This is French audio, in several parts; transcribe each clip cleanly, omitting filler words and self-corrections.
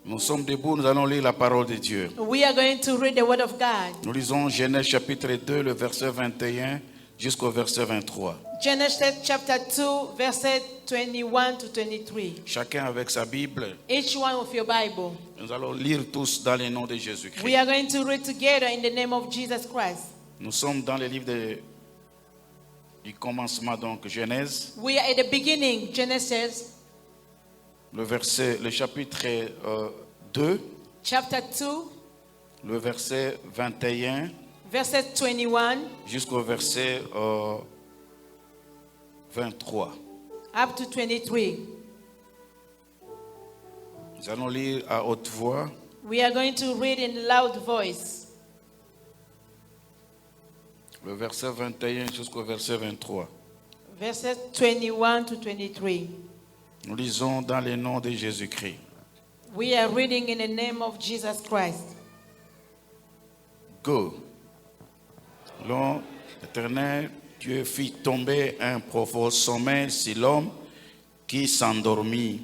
Nous sommes debout, nous allons lire la parole de Dieu. We are going to read the word of God. Nous lisons Genèse chapitre 2, le verset 21 jusqu'au verset 23. Genesis chapter 2, verset 21 to 23. Chacun avec sa Bible. Each one of your Bible. Nous allons lire tous dans le nom de Jésus-Christ. We are going to read together in the name of Jesus Christ. Nous sommes dans le livre du commencement, donc Genèse. We are at the beginning, Genesis Le chapitre 2, chapter 2, le verset 21 verset 21 jusqu'au verset 23. up to 23. Nous allons lire à haute voix. We are going to read in loud voice. Le verset 21 jusqu'au verset 23. Verset 21 to 23. Nous lisons dans le nom de Jésus-Christ. We are reading in the name of Jesus Christ. Go. L'Éternel Dieu fit tomber un profond sommeil sur l'homme qui s'endormit.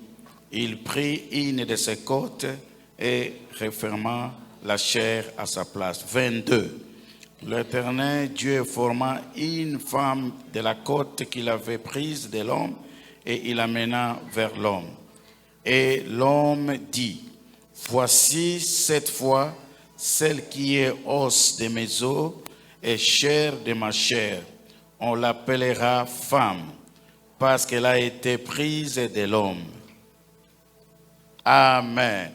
Il prit une de ses côtes et referma la chair à sa place. 22. L'Éternel Dieu forma une femme de la côte qu'il avait prise de l'homme et il l'amena vers l'homme. Et l'homme dit, voici cette fois celle qui est os de mes os et chair de ma chair. On l'appellera femme parce qu'elle a été prise de l'homme. Amen.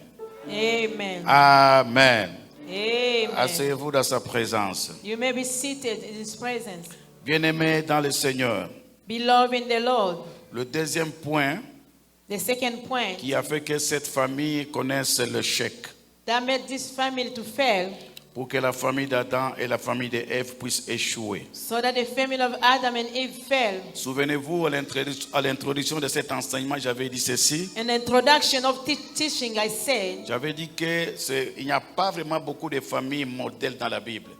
Amen. Amen. Amen. Asseyez-vous dans sa présence. You may be seated in His presence. Bien-aimés dans le Seigneur, Beloved in the Lord. le deuxième point The second point qui a fait que cette famille connaisse l'échec, that made this family to fail, pour que la famille d'Adam et la famille d'Ève puissent échouer. so that the family of Adam and Eve fell. Souvenez-vous, à l'introduction de cet enseignement, j'avais dit ceci. In the introduction of teaching, I said, J'avais dit qu'il n'y a pas vraiment beaucoup de familles modèles dans la Bible.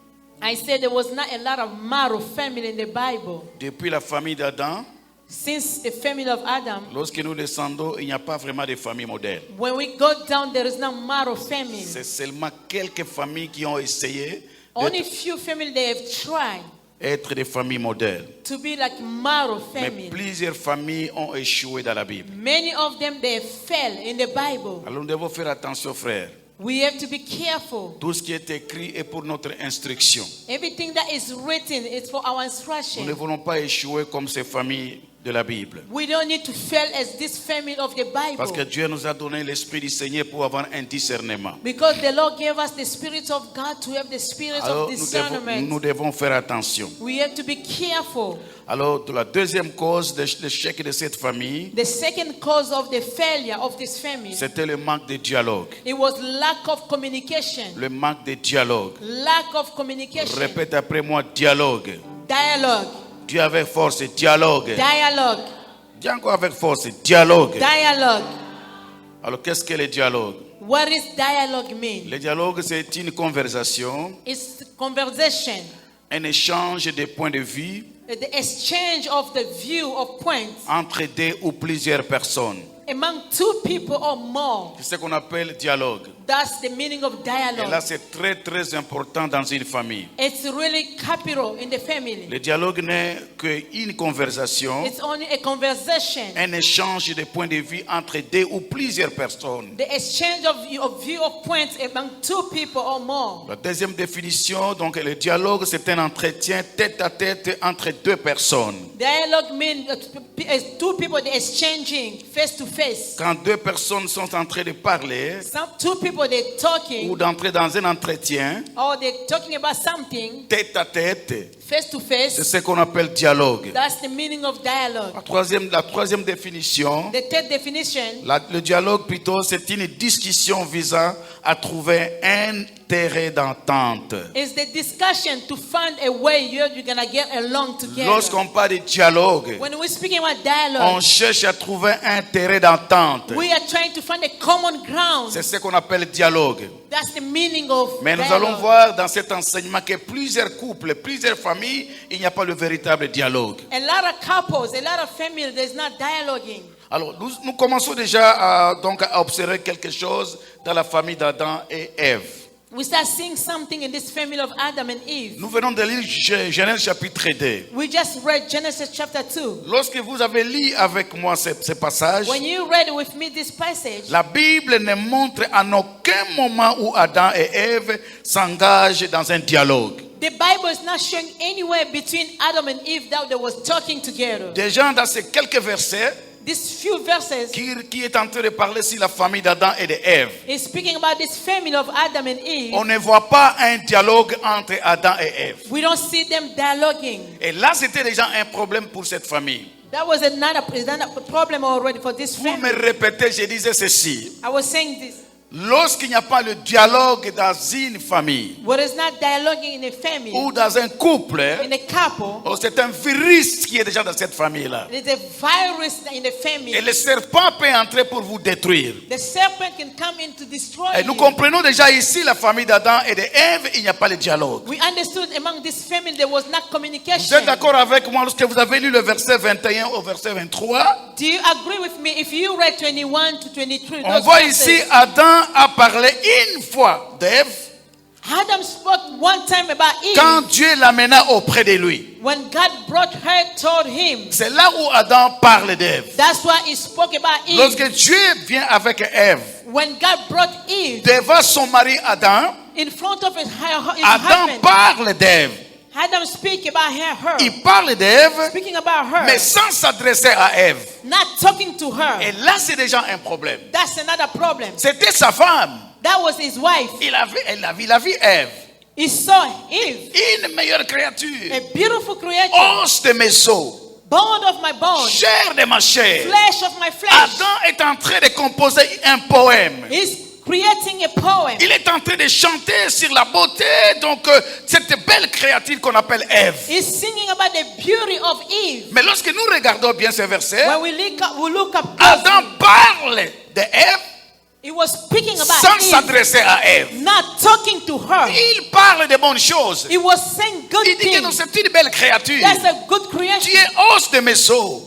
I said there was not a lot of model family in the Bible. Depuis la famille d'Adam, Since the family of Adam, lorsque nous descendons, il n'y a pas vraiment de famille modèle. when we go down, there is no model family. C'est seulement quelques familles qui ont essayé Only few families they have tried d'être des familles modèles. to be like model Mais family. plusieurs familles ont échoué dans la Bible. Many of them they fell in the Bible. Alors nous devons faire attention, frères. We have to be careful. Tout ce qui est écrit est pour notre instruction. Everything that is written is for our Nous ne instruction. voulons pas échouer comme ces familles de la Bible. We don't need to fail as this family of the Parce que Bible. Dieu nous a donné l'Esprit du Seigneur pour avoir un discernement. Because the Lord gave us the Spirit of God to have the spirit Alors of nous discernment. devons faire attention. We have to be careful. Alors la deuxième cause de l'échec de cette famille, The second cause of the failure of this family, c'était le manque de dialogue. it was lack of communication. Le manque de dialogue. Lack of communication. Répète après moi, dialogue. Dialogue. Dis avec force, dialogue. Dialogue. Dis encore avec force, dialogue. Dialogue. Alors qu'est-ce que le dialogue? What does dialogue mean? Le dialogue, c'est une conversation, It's conversation, un échange de points de vue the exchange of the view of points entre deux ou plusieurs personnes. among two people or more. C'est ce qu'on appelle dialogue. That's the meaning of Et là, dialogue. c'est très très important dans une famille. It's really capital in the family. Le dialogue n'est qu'une conversation, It's only a conversation, un échange de points de vue entre deux ou plusieurs personnes. the exchange of view of points among two people or more. La deuxième définition, donc le dialogue, c'est un entretien tête à tête entre deux personnes. Dialogue means two people they exchanging face to face. Quand deux personnes sont en train de parler Two people they're talking ou d'entrer dans un entretien or they're talking about something tête à tête, face to c'est face. ce qu'on appelle dialogue. That's the meaning of dialogue. La troisième définition, The third definition, le dialogue plutôt, c'est une discussion visant à trouver un terrain d'entente. is the discussion to find a way you're gonna get along together. Lorsqu'on parle de dialogue, When we're speaking about on dialogue, cherche à trouver un terrain d'entente. we are trying to find a common ground. C'est ce qu'on appelle dialogue. That's the meaning of Mais nous dialogue. allons voir dans cet enseignement que plusieurs couples, plusieurs familles, il n'y a pas le véritable dialogue. A lot of couples, a lot of families, there's not dialoguing. Alors, nous commençons déjà à observer quelque chose dans la famille d'Adam et Ève. We start seeing something in this family of Adam and Eve. Nous venons de lire Genèse chapitre 2. We just read Genesis chapter 2. Lorsque vous avez lu avec moi ce passage, When you read with me this passage, la Bible ne montre en aucun moment où Adam et Ève s'engagent dans un dialogue. the Bible is not showing anywhere between Adam and Eve that they was talking together. Déjà dans ces quelques versets, These few verses qui est en train de parler sur la famille d'Adam et d'Ève, is speaking about this family of Adam and Eve. on ne voit pas un dialogue entre Adam et Ève. We don't see them dialoguing. Et là, c'était déjà un problème pour cette famille. That was another problem already for this Vous me family. répétez, je disais ceci. I was saying this. Lorsqu'il n'y a pas le dialogue dans une famille What is not dialoguing in a family, ou dans un couple, in a couple, oh, c'est un virus qui est déjà dans cette famille-là. it is a virus in the family. Et le serpent peut entrer pour vous détruire. The serpent can come in to destroy Et nous you. comprenons déjà ici la famille d'Adam et d'Ève, il n'y a pas de dialogue. We understood among this family there was not Vous communication. êtes d'accord avec moi lorsque vous avez lu le verset 21 au verset 23? Do you agree with me? If you read 21 to 23, On those voit verses, ici Adam a parlé une fois d'Ève Adam spoke one time about Eve quand Dieu l'amena auprès de lui. when God brought her toward him. C'est là où Adam parle d'Ève. That's why he spoke about Eve. Lorsque Dieu vient avec Ève When God brought Eve devant son mari Adam, in front of his Adam husband, parle d'Ève. Adam speak about her, Il parle d'Ève, speaking about her, mais sans s'adresser à Ève. not talking to her. Et là, c'est déjà un problème. That's another problem. C'était sa femme. That was his wife. Il a vu Ève, He saw Eve, une meilleure créature, a beautiful creature, os de mes os, bone of my bone, chair de ma chair. flesh of my flesh. Adam est en train de composer un poème. He's creating a poem. Il est en train de chanter sur la beauté, donc cette belle créature qu'on appelle Ève. He's singing about the beauty of Eve. Mais lorsque nous regardons bien ces versets, When we look up, Adam parle d'Ève he was speaking about sans Eve, s'adresser à Ève. not talking to her. Il parle de bonnes choses. He was saying good Il dit que non, things. c'est une belle créature. That's a good Tu creation. es os de mes os.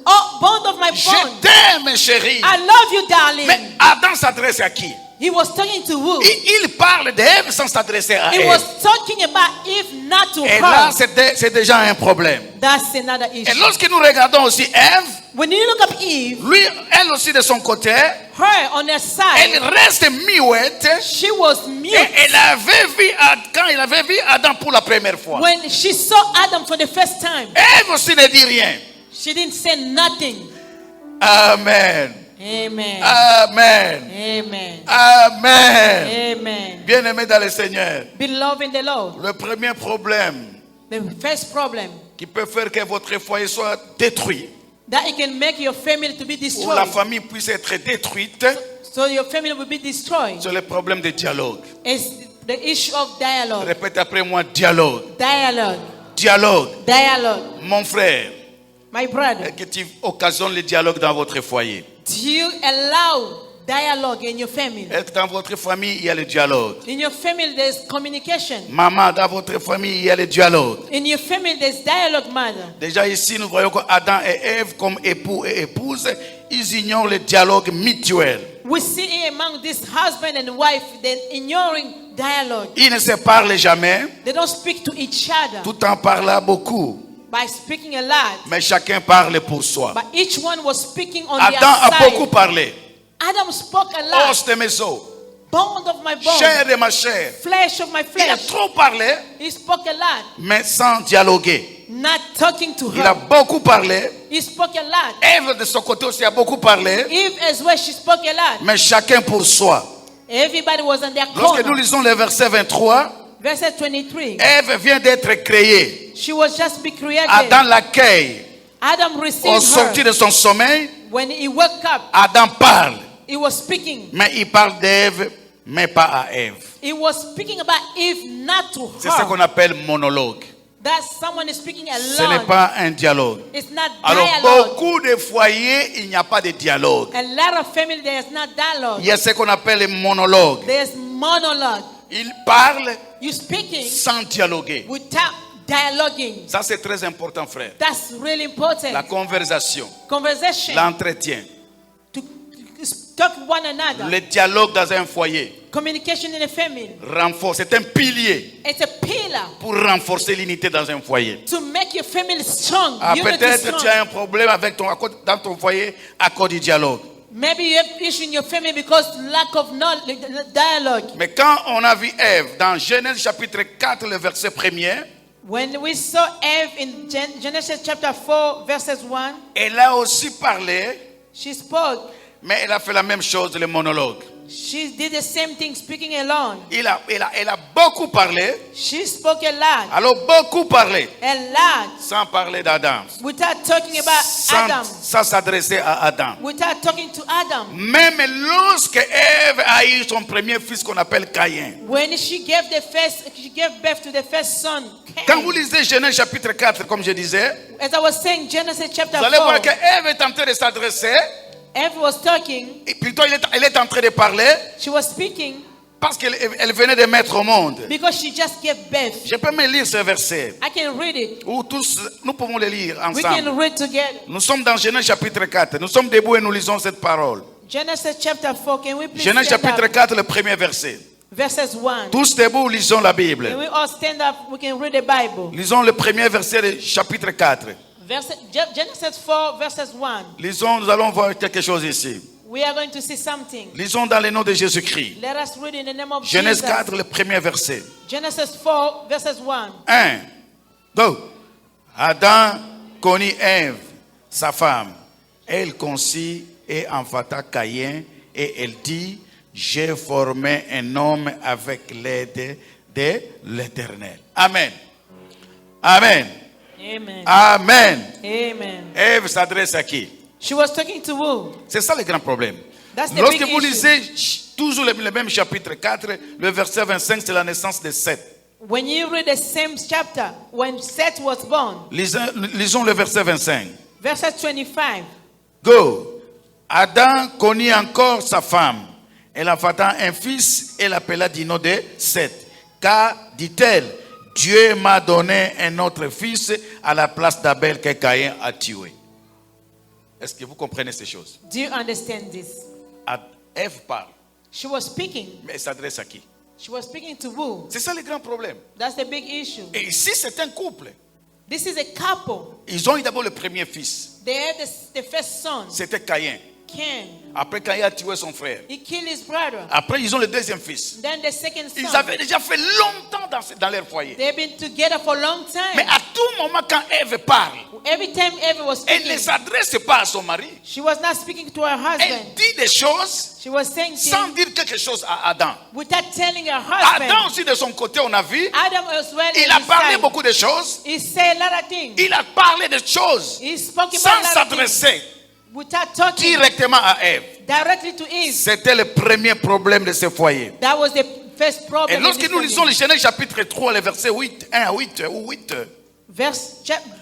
Oh, bone of my Je bone. t'aime, chérie. I love you, darling. Mais Adam s'adresse à qui? He was talking to who? Il parle d'Ève sans s'adresser à He Ève. was talking about Eve, not to Et là, her. c'est déjà un problème. That's another Et issue. lorsque nous regardons aussi Ève, When you look up Eve, lui, elle aussi de son côté, her on her elle side, reste muette. she was mute. Et elle avait vu, quand elle avait vu Adam pour la première fois, When she saw Adam for the first time, Ève aussi ne dit rien. she didn't say nothing. Amen. Amen. Amen. Amen. Amen. Amen. Bien-aimé dans le Seigneur, Beloved in the Lord, le premier problème the first problem qui peut faire que votre foyer soit détruit, that it can make your family to be ou la destroyed, famille puisse être détruite, so your family will be destroyed, c'est le problème de dialogue. is the issue of dialogue. Répète après moi, dialogue. Dialogue. Dialogue. Dialogue. Mon frère, My brother, que tu occasionnes le dialogue dans votre foyer. do you allow dialogue in your family? Est-ce que dans votre famille, il y a le dialogue? In your family, there's communication. Maman, dans votre famille, il y a le dialogue. In your family, there's dialogue, mother. Déjà ici, nous voyons que Adam et Ève, comme époux et épouse, ils ignorent le dialogue mutuel. We see among this husband and wife, they're ignoring dialogue. Ils ne se parlent jamais, They don't speak to each other tout en parlant beaucoup. by speaking a lot. Mais chacun parle pour soi. But each one was speaking on Adam their a side. beaucoup parlé. Adam spoke a lot. Os de mes os, Bone of my bone. chair de ma chair. Flesh of my Il a flesh. trop parlé, He spoke a lot. mais sans dialoguer. Not talking to Il a her. beaucoup parlé. He spoke a lot. Ève de son côté aussi a beaucoup parlé, Eve as well, she spoke a lot. mais chacun pour soi. Everybody was on their Lorsque nous corner. lisons le verset 23, Verse 23. Ève vient d'être créée. She was just be created. Adam l'accueille. Adam Au received sortir her. de son sommeil, When he woke up, Adam parle. he was speaking. Mais il parle d'Ève, mais pas à Ève. He was speaking about Eve, not to C'est ce qu'on her. appelle monologue. That someone is speaking Ce n'est alone. pas un dialogue. It's not Alors, dialogue. beaucoup de foyers, il n'y a pas de dialogue. A lot of family, there's not dialogue. Il y a ce qu'on appelle le monologue. There's monologue. Il parle You speaking sans dialoguer. without dialoguing. Ça, c'est très important, frère. That's really important. La conversation, Conversation. l'entretien, To talk one another. le dialogue dans un foyer Communication in a family. renforce. C'est un pilier It's a pillar pour renforcer l'unité dans un foyer. to make your family strong. Ah, Unity peut-être strong. tu as un problème avec dans ton foyer à cause du dialogue. Maybe you have issue in your family because lack of knowledge, dialogue. Mais quand on a vu Ève dans Genèse chapitre 4, le verset 1er, When we saw Eve in Genesis chapter 4, verses 1, elle a aussi parlé, she spoke. mais elle a fait la même chose, le monologue. She did the same thing, speaking alone. Elle a beaucoup parlé, She spoke a lot, alors beaucoup parlé, a lot, sans parler d'Adam, without talking about Adam, sans s'adresser à Adam. without talking to Adam. Même lorsque Ève a eu son premier fils qu'on appelle Caïn. When she gave birth to the first son, Cain. Quand vous lisez Genèse chapitre 4, comme je disais, As I was saying, Genesis chapter vous allez voir 4, qu'Ève est en train de s'adresser, Eve was talking, et plutôt elle est en train de parler, she was speaking parce qu'elle venait de mettre au monde. because she just gave birth. Je peux me lire ce verset, I can read it. où tous, nous pouvons le lire We ensemble. can read together. Nous sommes dans Genèse chapitre 4, nous sommes debout et nous lisons cette parole. Genesis chapter 4, can we please Genèse stand chapitre up? 4, le premier verset. Verses 1. Tous debout, lisons la Can Bible. we all stand up? We can read the Bible. Lisons le premier verset du chapitre 4. Genesis 4, verses 1. Lisons, nous allons voir quelque chose ici. We are going to see something. Lisons dans le nom de Jésus-Christ. Let us read in the name of Genèse Jesus. 4, le premier verset. Genesis 4, verses 1. 1, 2. Adam connut Ève, sa femme. Elle conçut et enfanta Caïn, et elle dit, j'ai formé un homme avec l'aide de l'Éternel. Amen. Amen. Amen. Amen. Amen. Ève s'adresse à qui? She was talking to who? C'est ça le grand problème. That's the Lorsque big vous issue. lisez toujours le même chapitre 4, le verset 25, c'est la naissance de Seth. When you read the same chapter, when Seth was born, Lisons le verset 25. verses 25. Go. Adam connut encore sa femme. Elle enfanta un fils et l'appela du nom de Seth. Car, dit-elle, Dieu m'a donné un autre fils à la place d'Abel que Caïn a tué. Est-ce que vous comprenez ces choses? Do you understand this? Ève parle, She was speaking. mais elle s'adresse à qui? She was speaking to who? C'est ça le grand problème. That's the big issue. Et ici, c'est un couple. This is a couple. Ils ont eu d'abord le premier fils. They had the first son, C'était Caïn. Cain. Après, Caïn a tué son frère. He killed his brother. Après, ils ont le deuxième fils. Then the second Ils son. avaient déjà fait longtemps dans leur foyer. They've been together for a long Mais time. à tout moment, quand Ève parle, Every time Eve was elle ne speaking, s'adresse pas à son mari. she was not speaking to her Elle husband. dit des choses She was saying sans things dire quelque chose à Adam. without telling her Adam husband. aussi, de son côté, on a vu, Adam as well. il on a his parlé side. beaucoup de choses. He said a lot of things. Il a parlé de choses He spoke sans about a lot of things s'adresser without talking directement à Ève. directly to Eve. C'était le premier problème de ce foyer. That was the first Et problem. in lorsque this nous lisons le family. Genèse chapitre 3, le verset 8, 1 à 8 ou 8,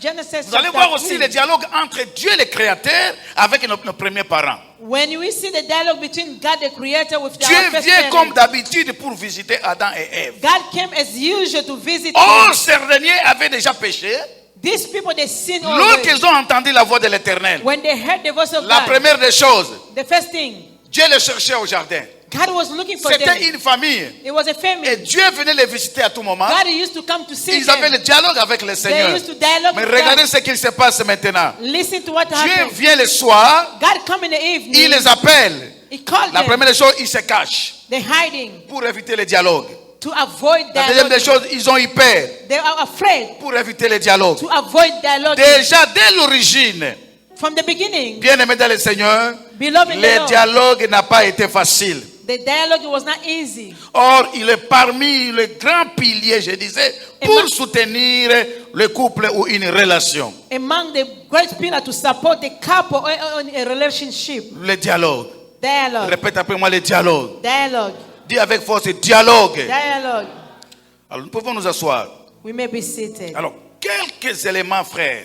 Genesis vous allez chapter voir aussi 3. le dialogue entre Dieu le Créateur avec nos premiers parents. When we see the dialogue between God the Creator with Dieu our first vient comme parents, d'habitude pour visiter Adam et Ève. God came as usual to visit Or, them. ces derniers avaient déjà péché. These people, they sin Lorsqu'ils always. ont entendu la voix de l'Éternel, When they heard the voice of la God, première des choses, the first thing, Dieu les cherchait au jardin. God was looking for them. C'était une famille. It was a Et family. Dieu venait les visiter à tout moment. God used to come to see Ils avaient them. le dialogue avec le They Seigneur. used to dialogue Mais with regardez God. ce qu'il se passe maintenant. Listen to what Dieu happened. vient le soir, God come in the evening. il les appelle. He called La them. première des choses, ils se cachent They're hiding pour éviter le dialogue. to avoid La deuxième des dialogue. choses, ils ont eu peur They are afraid pour éviter le dialogue. to avoid dialogue. Déjà dès l'origine, From the beginning, bien aimé dans le Seigneur, beloved in the le Lord, dialogue n'a pas été facile. the dialogue was not easy. Or, il est parmi les grands piliers, je disais, pour ma- soutenir le couple ou une relation. Among the great pillars to support the couple or in a relationship, Le dialogue. dialogue, Répète après moi le dialogue. dialogue, Dis avec force dialogue. dialogue. Alors, nous pouvons nous asseoir. We may be seated. Alors, quelques éléments, frères,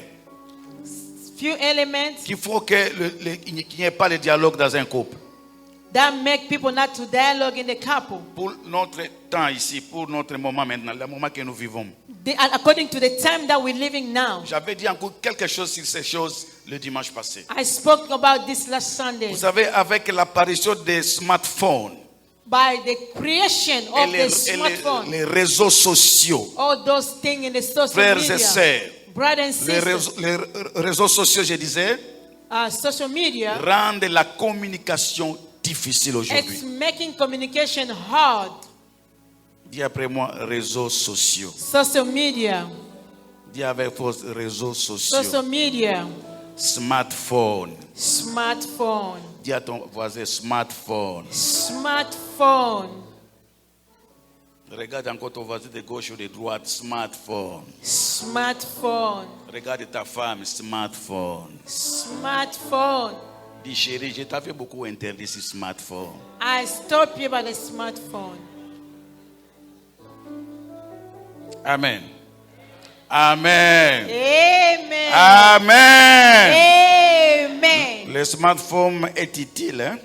Few elements qu'il faut qu'il n'y ait pas de dialogue dans un couple. that make people not to dialogue in the couple. Pour notre temps ici, pour notre moment maintenant, le moment que nous vivons. according to the time that we're living now. J'avais dit encore quelque chose sur ces choses le dimanche passé. I spoke about this last Sunday. Vous savez, avec l'apparition des smartphones By the creation et of the smartphone, les réseaux sociaux, all those things in the social frères media, et sœurs, brothers and sisters, les réseaux sociaux, je disais, social media, rendent la communication difficile aujourd'hui. it's making communication hard. Dis après moi, réseaux sociaux. Social media, Dis avec vos réseaux sociaux. social media, Smartphone. smartphone, Dis à ton voisin, smartphone. smartphone, Regarde encore ton voisin de gauche ou de droite, smartphone. smartphone, Regarde ta femme, smartphone. smartphone. Dis chérie, je t'avais beaucoup interdit ce smartphone. I stop you by the smartphone. Amen. Amen. Amen. Amen. Amen. Le smartphone est utile, hein,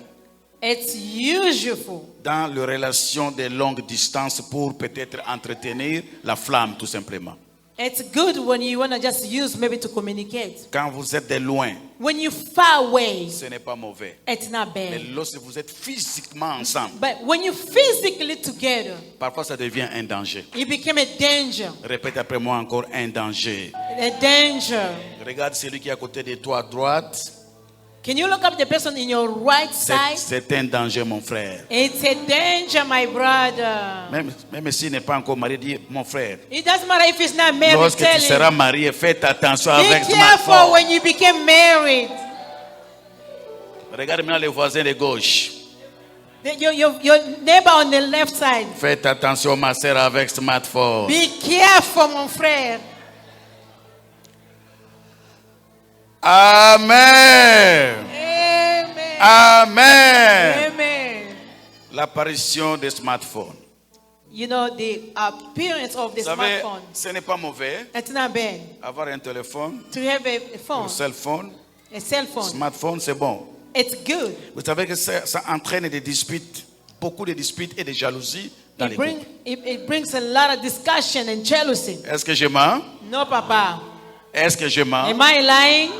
It's useful dans les relations de longue distance pour peut-être entretenir la flamme tout simplement. It's good when you want to just use maybe to communicate. Quand vous êtes de loin, When you're far away, ce n'est pas mauvais. it's not Mais bad. lorsque vous êtes physiquement ensemble, But when you're physically together, parfois ça devient un danger. it became a danger. Répète après moi encore, un danger. A danger. Regarde celui qui est à côté de toi à droite. Can you look up the person in your right side? C'est un danger, mon frère. It's a danger, my brother. Même s'il n'est pas encore marié, dis mon frère. It doesn't matter if it's not married. Lorsque tu Tell seras him. marié, faites attention Be avec careful smartphone. when you became married. Regarde maintenant les voisins de gauche. Your neighbor on the left side. Faites attention, ma soeur, avec smartphone. Be careful, mon frère. Amen. Amen. Amen. Amen. L'apparition des smartphones. You know, the appearance of the Vous savez, smartphone. ce n'est pas mauvais It's not bad. avoir un téléphone, To have a un phone, cell phone, a cell phone. smartphone, c'est bon. It's good. Vous savez que ça entraîne des disputes, beaucoup de disputes et de jalousies dans les couples. It brings a lot of discussion and jealousy. Est-ce que je mens? No, Papa. Est-ce que je mens? Am I lying?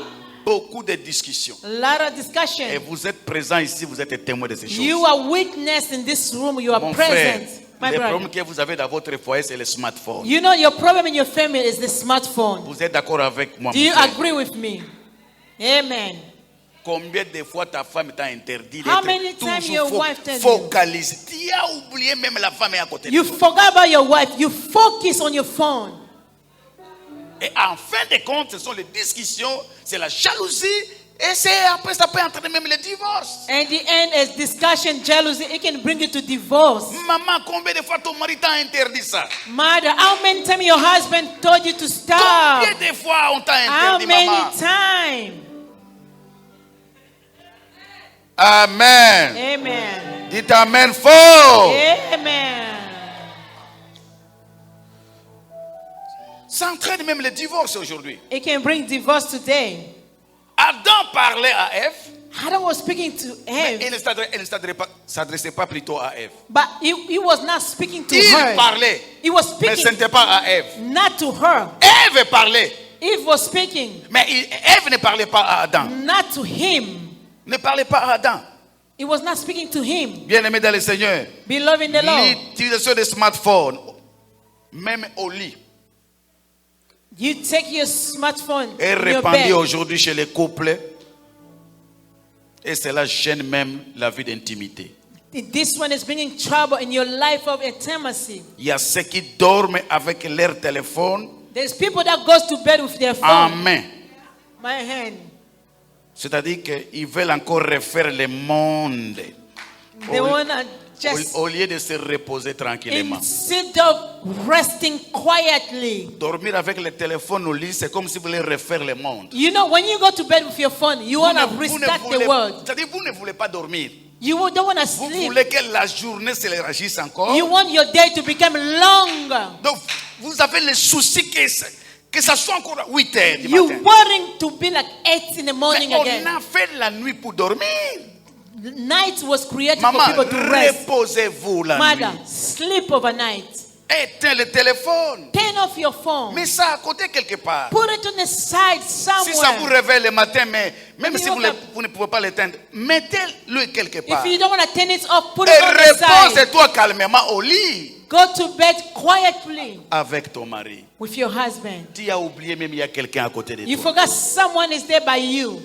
Beaucoup de discussions. A lot of Et discussion. vous êtes présents ici, vous êtes témoins de ces choses. You are witness in this room. You are Mon frère, present. My le brother. problème que vous avez dans votre foyer, c'est le smartphone. You know, your problem in your family is the smartphone. Vous êtes d'accord avec moi? Do mon you frère? agree with me? Amen. Combien de fois ta femme t'a interdit How many d'être times toujours your wife tell you? focalisée? Tu as oublié même la femme est à côté de You toi. forgot about your wife. You focus on your phone. Et en fin de compte, ce sont les discussions, c'est la jalousie. Et après, ça peut entraîner même le divorce. And the end is discussion, jealousy. It can bring you to divorce. Maman, combien de fois ton mari t'a interdit ça? Mother, how many times your husband told you to stop? Combien de fois on t'a How interdit, many maman? times? Amen. Amen. Dites Amen fort. Amen. Ça entraîne même le divorce aujourd'hui. It can bring divorce today. Adam parlait à Ève, Adam was speaking to mais Eve, il ne s'adressait pas plutôt à Ève. but he was not speaking to Il her. parlait, He was mais ce speaking n'était pas à Ève. not to her. Ève parlait, Eve was speaking mais Ève ne parlait pas à Adam. not to him. Ne parlait pas à Adam. He was not speaking to him. Bien-aimé dans le Seigneur, Beloved in the Lord, l'utilisation des smartphones, même au lit, you take your smartphone est in your répandue bed. aujourd'hui chez les couples et cela gêne même la vie d'intimité. This one is bringing trouble in your life of intimacy. Il y a ceux qui dorment avec leur téléphone There's people that goes to bed with their en phone. main. My hand. C'est-à-dire qu'ils veulent encore refaire le monde They wanna just au lieu de se reposer tranquillement. instead of resting quietly. Dormir avec le téléphone au lit, c'est comme si vous voulez refaire le monde. You know, when you go to bed with your phone, you wanna restart the world. C'est-à-dire vous ne voulez pas dormir. You don't wanna Vous sleep. voulez que la journée se réagisse encore. You want your day to become longer. Donc, vous avez le souci que ça soit encore 8 heures du You matin. wanting to be like 8 in the morning Mais on again. a fait la nuit pour dormir. Night was created Maman, for people to rest. reposez-vous la Mother, nuit. sleep overnight. Éteins le téléphone. Turn off your phone. Mets ça à côté quelque part. Put it on the side Si ça vous somewhere. réveille le matin, mais même When si you vous, wake vous ne pouvez pas l'éteindre, mettez-le quelque part. If you don't want to turn it off, put Et it on the side. repose-toi calmement au lit Go to bed quietly avec ton mari. with your husband. Tu as oublié même il y a quelqu'un à côté de You toi. forgot someone is there by you.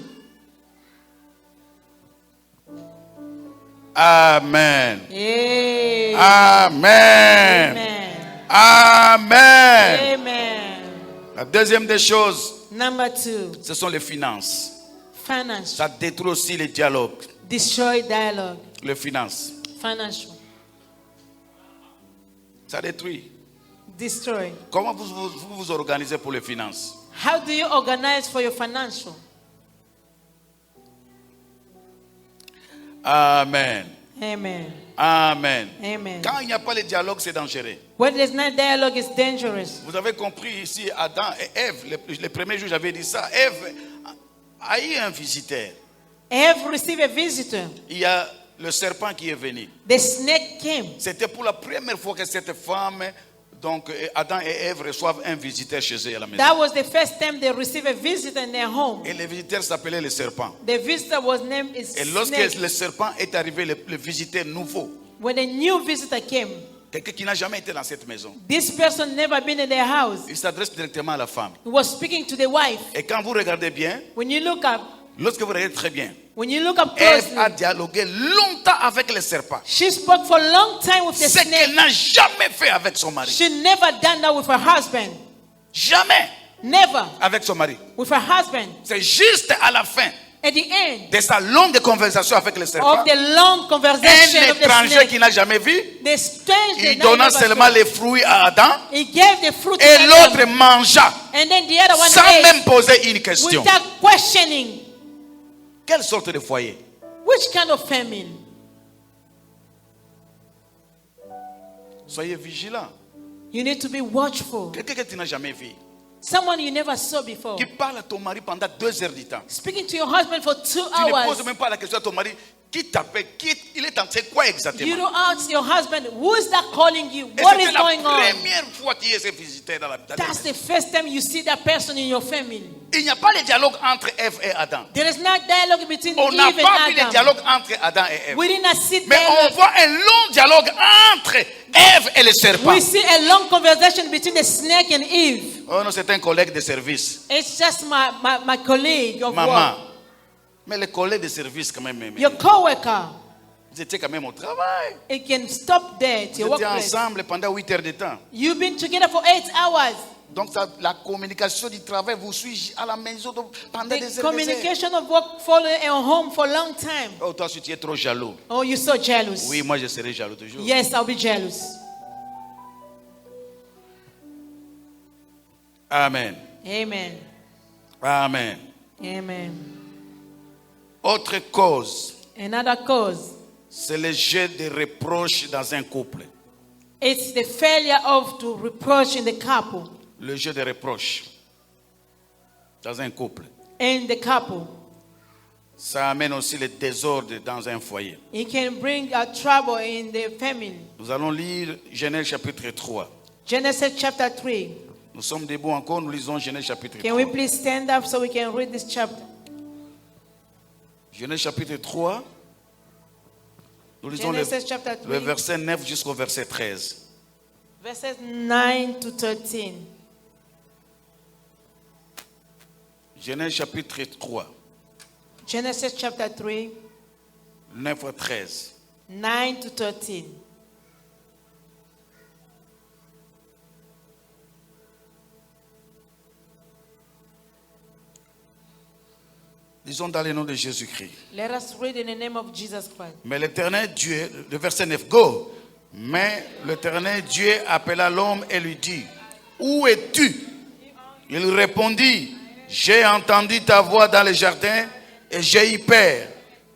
Amen. Amen. Amen. Amen. Amen. Amen. La deuxième des choses, Number 2, ce sont les finances. financial. Ça détruit aussi les dialogues. Destroy dialogue. Les finances. Financial. Ça détruit. Destroy. Comment vous organisez pour les finances? How do you organize for your financial? Amen. Amen. Amen. Amen. Quand il n'y a pas de dialogue, c'est dangereux. When there's no dialogue, it's dangerous. Vous avez compris ici, Adam et Ève, les premiers jours, j'avais dit ça. Ève a eu un visiteur. Eve received a visitor. Il y a le serpent qui est venu. The snake came. C'était pour la première fois que cette femme, donc Adam et Ève reçoivent un visiteur chez eux à la maison. That was the first time they received a visitor in their home. Et le visiteur s'appelait le serpent. The visitor was named is Et lorsque snake. le serpent est arrivé, le visiteur nouveau, When a new visitor came, quelqu'un qui n'a jamais été dans cette maison, this person never been in their house. il s'adresse directement à la femme. He was speaking to the wife. Et quand vous regardez bien, When you look up, lorsque vous regardez très bien, when you look up Ève a closely, dialogué longtemps avec le serpent. she spoke for a long time with the Ce qu'elle snake. n'a jamais fait avec son mari. She never done that with her husband. Jamais Never avec son mari. with her husband. C'est juste à la fin At the end de sa longue conversation avec le serpent, of the long conversation un of the étranger snake, qui n'a jamais vu, the stranger il that donna never seulement saw, les fruits à Adam he gave the fruit to et l'autre Adam, mangea and then the other one sans ate même poser une question. without questioning. Quelle sorte de foyer? Which kind of famine? Soyez vigilants. You need to be watchful. Quelqu'un que tu n'as jamais vu, Someone you never saw before. qui parle à ton mari pendant 2 heures du temps. Speaking to your husband for 2 Tu ne hours. poses même pas la question à ton mari. Qui t'appelle? Il est en train de quoi You exactement? don't ask your husband, who is that calling you? Et What c'était is la going on? première fois qu'il y a ce visiteur dans la That's maison. the first time you see that person in your family. Il n'y a pas de dialogue entre Ève et Adam. There is not dialogue between On n'a Eve pas vu de and Adam. dialogue entre Adam et Ève. We did not see Mais on dialogue. voit un long dialogue entre Ève et le serpent. We see a long conversation between the snake and Eve. Oh non, c'est un collègue de service. It's just my colleague of Maman. work. Mais le collègue de service quand même. Your co-worker. Vous étiez quand même au travail. It can stop there at your Vous étiez workplace. ensemble pendant 8 heures de temps. You've been together for 8 hours. Donc la communication du travail vous suit à la maison pendant des The heures. communication of work follow at home for a long time. Oh, toi, si tu es trop jaloux. Oh, you're so jealous. Oui, moi je serai jaloux toujours. Yes, I'll be jealous. Amen. Amen. Amen. Amen. Autre cause, Another cause, c'est le jeu de reproches dans un couple. it's the failure of to reproach in the couple. Le jeu de reproches dans un couple. In the couple, Ça amène aussi le désordre dans un foyer. it can bring trouble in the family. Nous allons lire Genèse chapitre 3. Genesis chapter 3. Nous sommes debout encore, nous lisons Genèse chapitre 3. Can we please stand up so we can read this chapter? Genèse chapitre 3. Nous lisons Genesis chapter le 3, verset 9 jusqu'au verset 13. verses 9 to 13. Genèse chapitre 3, Genesis chapter 3, 9 à 13. 9 to 13. Lisons dans le nom de Jésus-Christ. Let us read in the name of Jesus Christ. Mais l'Éternel Dieu, le verset 9, go. Mais l'Éternel Dieu appela l'homme et lui dit, où es-tu? Il répondit, j'ai entendu ta voix dans le jardin et j'ai eu peur,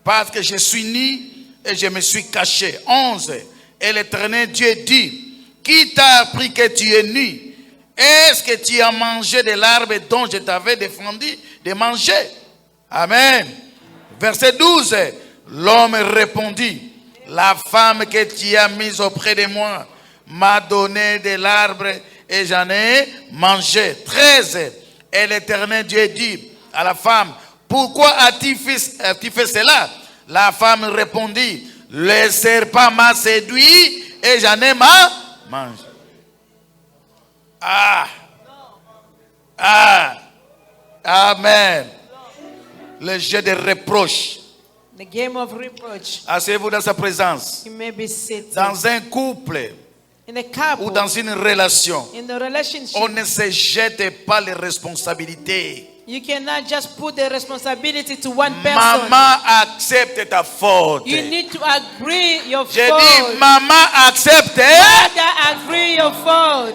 parce que je suis nu et je me suis caché. 11. Et l'Éternel Dieu dit, qui t'a appris que tu es nu? Est-ce que tu as mangé de l'arbre dont je t'avais défendu de manger? Amen. Verset 12. L'homme répondit, la femme que tu as mise auprès de moi m'a donné de l'arbre et j'en ai mangé. 13. Et l'Éternel Dieu dit à la femme, pourquoi as-tu fait cela? La femme répondit, le serpent m'a séduit et j'en ai mangé. Amen. Le jeu de reproche. The game of reproach. Asseyez-vous dans sa présence. You may be sitting. Dans un couple In a couple. ou dans une relation, In the relationship. on ne se jette pas les responsabilités. You cannot just put the responsibility to one person. Maman accepte ta faute. You need to agree your J'ai fault. dit, maman accepte. Father, agree your fault.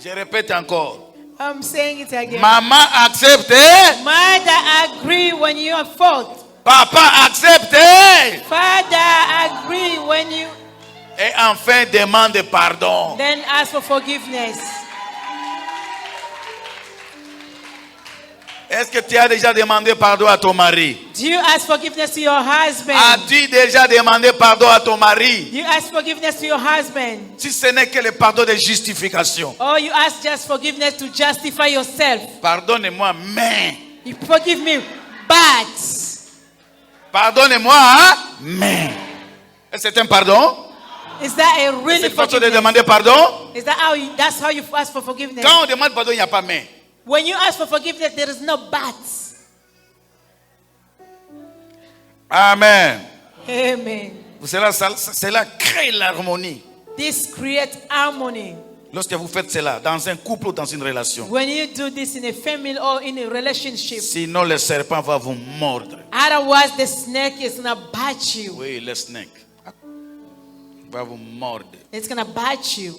Je répète encore. I'm saying it again. Maman accepte. Mother, agree when you are fault. Papa accepte. Father, agree when you Et enfin demande pardon. then ask for forgiveness. Est-ce que tu as déjà demandé pardon à ton mari? Do you ask forgiveness to your husband? As-tu déjà demandé pardon à ton mari? Do you ask forgiveness to your husband? Si ce n'est que le pardon de justification. Or you ask just forgiveness to justify yourself? Pardonnez-moi, mais. You forgive me, but. Pardonnez-moi, hein? Mais. Est-ce que c'est un pardon? Is that a really C'est une façon de forgiveness? demander pardon? Is that that's how you ask for forgiveness? Quand on demande pardon, il n'y a pas mais. When you ask for forgiveness, there is no but. Amen. Amen. Cela crée l'harmonie. This creates harmony. Lorsque vous faites cela, dans un couple ou dans une relation. When you do this in a family or in a relationship, Sinon, le serpent va vous mordre. otherwise the snake is gonna bite you. Oui, le snake va vous mordre. It's gonna bite you.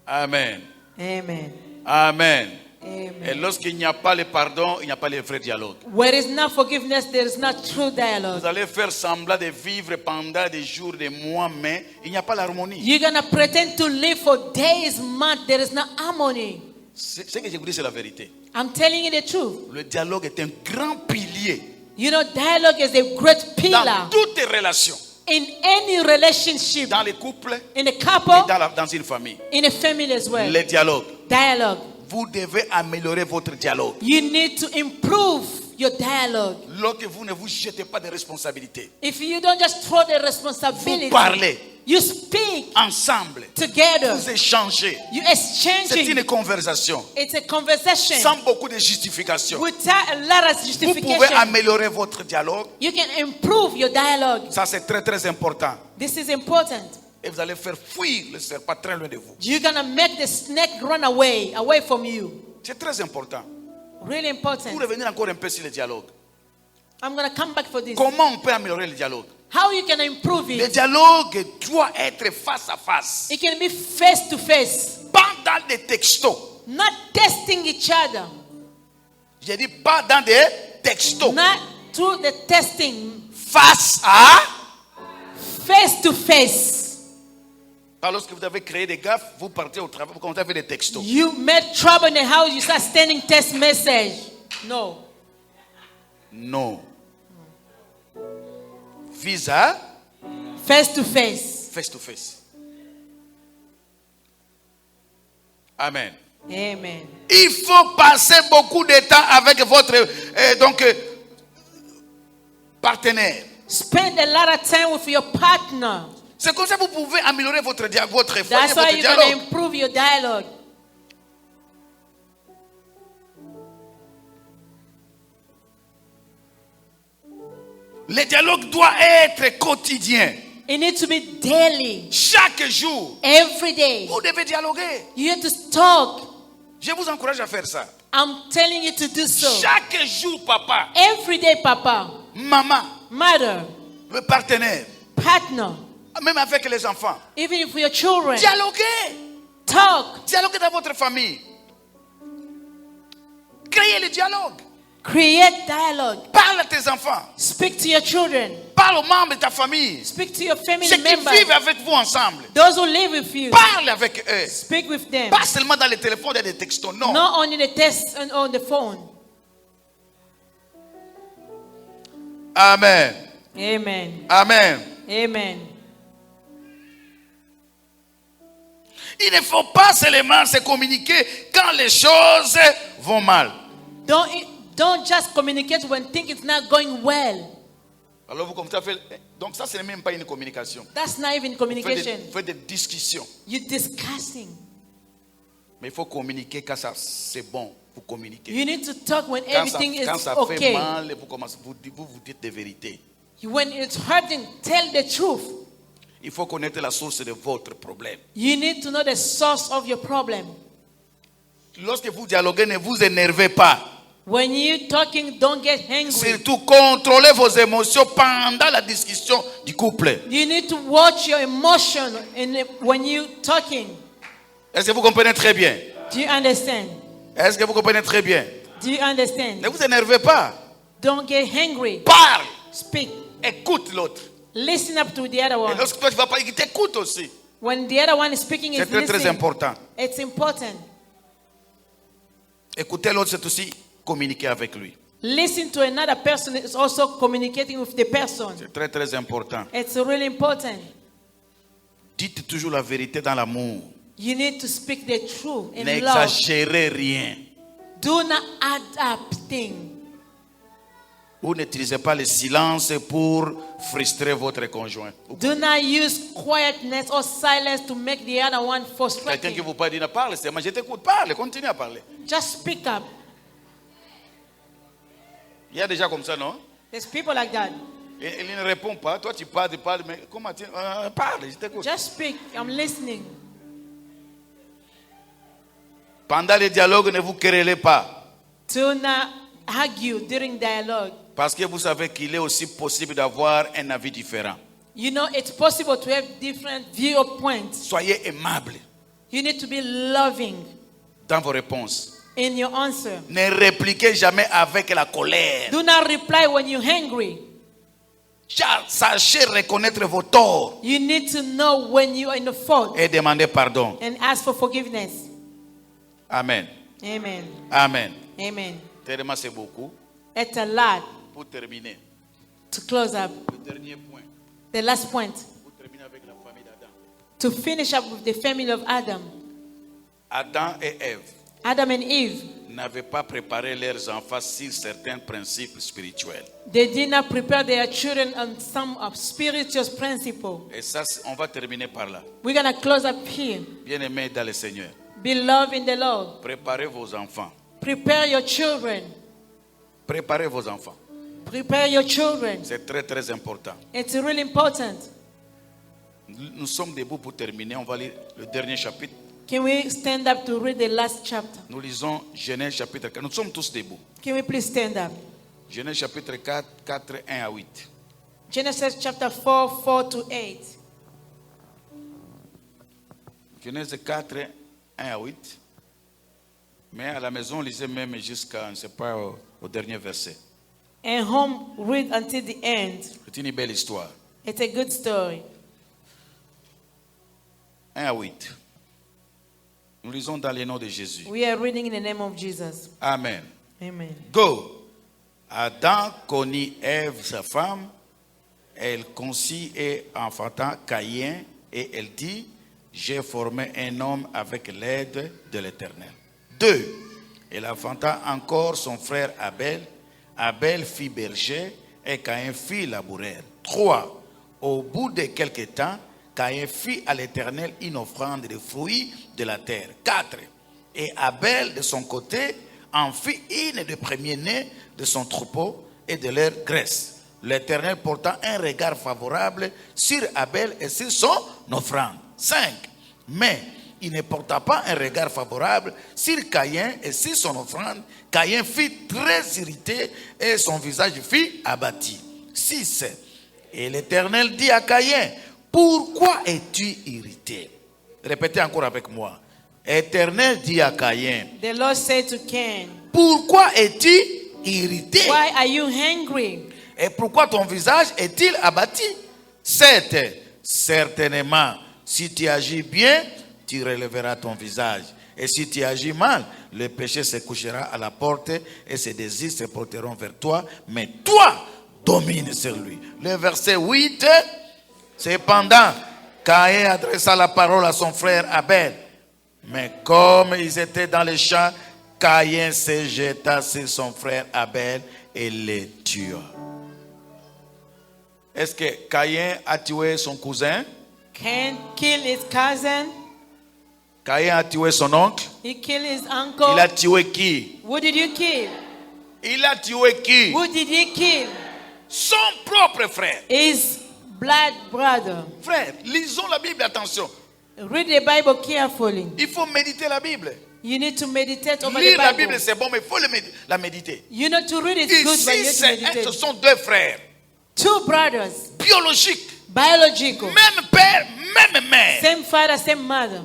Amen. Amen. Amen. Et Amen. lorsqu'il n'y a pas le pardon, il n'y a pas le vrai dialogue. Where there is not forgiveness, there is not true dialogue. Vous allez faire semblant de vivre pendant des jours, des mois, mais il n'y a pas l'harmonie. You're gonna pretend to live for days, months. There is no harmony. Ce que je vous dis, c'est la vérité. I'm telling you the truth. Le dialogue est un grand pilier You know, dialogue is a great dans pillar toutes les relations. in any relationship, Dans les couples in a et couple, dans une famille. in a family as well. Le dialogue. Dialogue. Vous devez améliorer votre dialogue. You need to improve your dialogue. Lorsque vous ne vous jetez pas de responsabilités. If you don't just throw the Vous responsibility, parlez you speak ensemble. together. Vous échangez. You C'est exchanging. une conversation. It's a conversation Sans beaucoup de justification. without a lot of Vous justification. pouvez améliorer votre dialogue. You can improve your dialogue. Ça, c'est très, très important. This is important. Et vous allez faire fuir le serpent très loin de vous. You're gonna make the snake run away from you. C'est très important. Really Pour important. revenir encore un peu sur le dialogue. I'm gonna come back for this. Comment on peut améliorer le dialogue? How you can improve Le it? dialogue doit être face à face. It can be face to face, Pas dans des textos. not testing each other, J'ai dit pas dans des textos. not through the testing. Face à. Face to face. Alors, lorsque vous avez créé des gaffes, vous partez au travail, vous commencez à faire des textos. You made trouble in the house, you start sending text message. No. Non. Visa, Face to face. face to face. Amen. Amen. Il faut passer beaucoup de temps avec votre partenaire. Spend a lot of time with your partner. C'est comme ça que vous pouvez améliorer votre foyer, That's votre why you're going to dialogue. improve your dialogue. Le dialogue doit être quotidien. It needs to be daily, Chaque jour, every day. vous devez dialoguer. You have to talk. Je vous encourage à faire ça. I'm telling you to do so. Chaque jour, papa, Every day, Papa, maman, mother, le partenaire, partner, même avec les enfants. even if your children, Dialoguez. talk. Dialoguez dans votre famille. Créez le dialogue. Create dialogue. Parle à tes enfants. Speak to your children. Parle aux membres de ta famille. Speak to your family Ceux qui members. vivent avec vous ensemble. Those who live with you. Parle avec eux. Speak with them. Pas seulement dans les téléphones et les textos, non. Not only the text and on the phone. Amen. Amen. Amen. Amen. Il ne faut pas seulement se communiquer quand les choses vont mal. Don't just communicate when things is not going well. Alors vous commencez à faire... Donc ça, ce n'est même pas une communication. That's not even communication. Vous faites des discussions. You're discussing. Mais il faut communiquer quand ça, c'est bon. Vous communiquez. You need to talk when Quand everything ça is fait okay. mal, vous commencez, vous dites des vérités. When it's hurting, tell the truth. Il faut connaître la source de votre problème. You need to know the source of your problem. Lorsque vous dialoguez, ne vous énervez pas. When you're talking, don't get angry. Surtout, contrôlez vos émotions pendant la discussion du couple. You need to watch your emotion when you're talking. Est-ce que vous comprenez très bien? Do you understand? Est-ce que vous comprenez très bien? Do you understand? Ne vous énervez pas. Don't get angry. Parle. Speak. Écoute l'autre. Listen up to the other Et one. lorsque toi tu vas pas, il t'écoute aussi. When the other one is speaking, C'est is très très listening. important. It's important. Écouter l'autre, c'est aussi communiquer avec lui. Listen to another person is also communicating with the person. C'est très très important. It's really important. Dites toujours la vérité dans l'amour. You need to speak the truth in love. N'exagérez rien. Do not add up things. Vous n'utilisez pas le silence pour frustrer votre conjoint. Do not use quietness or silence to make the other one Quelqu'un qui frustrated. vous parle, dit ne parle, c'est moi je t'écoute, parle, continue à parler. Just speak up. Il y a déjà comme ça, non? There's people like that. Il ne répond pas, toi tu parles, mais comment tu parle, je t'écoute. Just speak. I'm listening. Pendant le dialogue, ne vous querellez pas. Do not argue during dialogue. Parce que vous savez qu'il est aussi possible d'avoir un avis différent. You know, it's possible to have different viewpoints. Soyez aimable You need to be loving dans vos réponses. in your answer. Ne répliquez jamais avec la colère. Do not reply when you're angry. Sachez reconnaître vos torts You need to know when you are in the fault et demander pardon. and ask for forgiveness. Amen. Amen. Amen. Amen. Tellement c'est beaucoup. It's a lot Pour terminer, to close up. le dernier point. The last point. Pour terminer avec la famille d'Adam. To finish up with the family of Adam. Adam et Ève Adam and Eve. n'avaient pas préparé leurs enfants sur certains principes spirituels. They did not prepare their children on some of spiritual principle. Et ça, on va terminer par là. We're going to close up here. Bien-aimés dans le Seigneur, Beloved in the Lord. préparez vos enfants. Prepare your children. Préparez vos enfants. Prepare your children. C'est très très important. It's really important. Nous sommes debout pour terminer. On va lire le dernier chapitre. Can we stand up to read the last chapter? Nous lisons Genèse chapitre 4. Nous sommes tous debout. Can we please stand up? Genèse chapitre 4, 4, 1 à 8. Genesis chapter 4, 4 to 8. Genèse 4, 1 à 8. Mais à la maison, lisez même jusqu'à, je ne sais pas, au dernier verset. And home, read until the end. C'est une belle histoire. It's a good story. 1 à 8. Nous lisons dans le nom de Jésus. We are reading in the name of Jesus. Amen. Amen. Go. Adam connut Ève, sa femme. Elle conçut et enfanta Caïn. Et elle dit, j'ai formé un homme avec l'aide de l'Éternel. 2. Elle enfanta encore son frère Abel. Abel fit berger et Caïn fit laboureur. 3. Au bout de quelque temps, Caïn fit à l'Éternel une offrande de fruits de la terre. 4. Et Abel, de son côté, en fit une des premiers-nés de son troupeau et de leur graisse. L'Éternel porta un regard favorable sur Abel et sur son offrande. 5. Mais il ne porta pas un regard favorable sur Caïn et sur son offrande. Caïn fut très irrité et son visage fut abattu. 6. Et l'Éternel dit à Caïn, pourquoi es-tu irrité? Répétez encore avec moi. L'Éternel dit à Caïn, The Lord said to Cain, pourquoi es-tu irrité? why are you angry? Et pourquoi ton visage est-il abattu? 7. Certainement, si tu agis bien, tu relèveras ton visage. Et si tu agis mal, le péché se couchera à la porte et ses désirs se porteront vers toi. Mais toi, domine sur lui. Le verset 8, cependant, Caïn adressa la parole à son frère Abel. Mais comme ils étaient dans les champs, Caïn se jeta sur son frère Abel et le tua. Est-ce que Caïn a tué son cousin? Cain killed his cousin. Caïn a tué son oncle? He killed his uncle. Il a tué qui? Who did you kill? Il a tué qui? Who did he kill? Son propre frère. His blood brother. Frère, lisons la Bible, attention. Read the Bible carefully. Il faut méditer la Bible. You need to meditate over Lire the la Bible. Bible, c'est bon, mais il faut la méditer. You know, to read is good, but you Ici, have to ce meditate. sont deux frères Two brothers, biologiques. biological. Même père, même mère. Same father, same mother.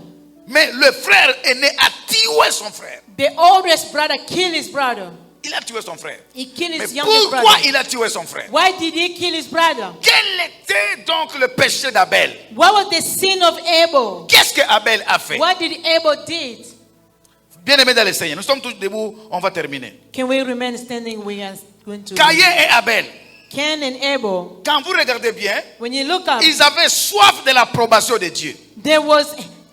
Mais le frère aîné a tué son frère. The oldest brother killed his brother. Il a tué son frère. He killed Mais his youngest pourquoi brother. il a tué son frère? Why did he kill his brother? Quel était donc le péché d'Abel? What was the sin of Abel? Qu'est-ce que Abel a fait? What did Abel did? Bien-aimés dans le Seigneur, nous sommes tous debout, on va terminer. Can we remain standing? We are going to. Caïn et Abel, Cain and Abel. quand vous regardez bien, When you look up, ils avaient soif de l'approbation de Dieu. there was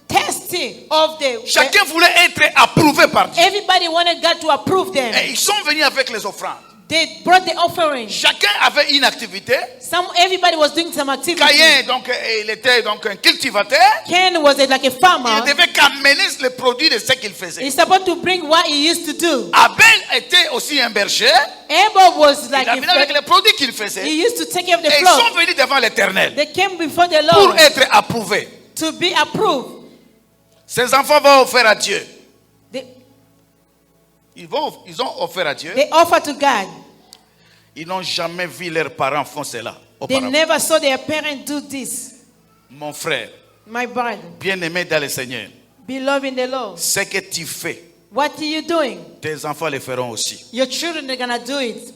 testing of the. Chacun voulait être approuvé par Dieu. Everybody wanted God to approve them. Et ils sont venus avec les offrandes. They brought the offering. Chacun avait une activité. Everybody was doing some activity. Caïn, donc, il était donc un cultivateur. Cain was like a farmer. Il devait qu'amener le produit de ce qu'il faisait. He's supposed to bring what he used to do. Abel était aussi un berger. Abel was like Il avait avec les produits qu'il faisait. he used to take care of the Et ils flock. sont venus devant l'Éternel They came before the pour Lord être approuvés. to be approved. Ces enfants vont offrir à Dieu. They, Ils ont offert à Dieu. they offer to God. Ils n'ont jamais vu leurs parents faire cela. They auparavant. never saw their parents do this. Mon frère, My brother, bien-aimé dans le Seigneur, beloved in the Lord, ce que tu fais, what are you doing? tes enfants le feront aussi. Your children are gonna do it.